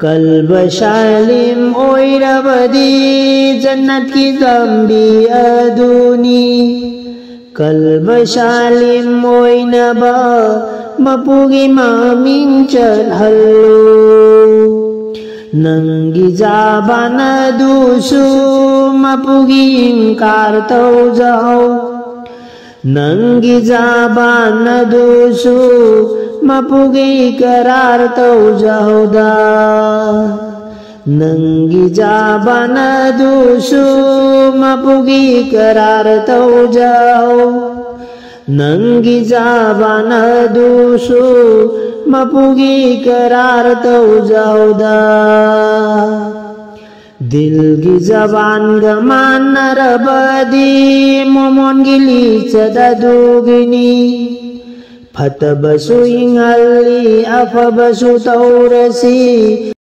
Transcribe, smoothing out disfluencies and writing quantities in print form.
Kalba shalim oirabadi jannat ki lambi aduni. Kalba shalim oinaba mapugi maming chalhallu. Nanggi jabana dusu mapugi ingkar tau jauh. Nanggi jabana dusu mapugi karar tau jauda. Nanggi jabana dusu mapugi karar tau jauh. Nanggi jabana dusu mapugi karar tau jauda. Dil gi zaban gaman narabadi momon gili cadadugini. Fatabasu ingali afabasu taurasi.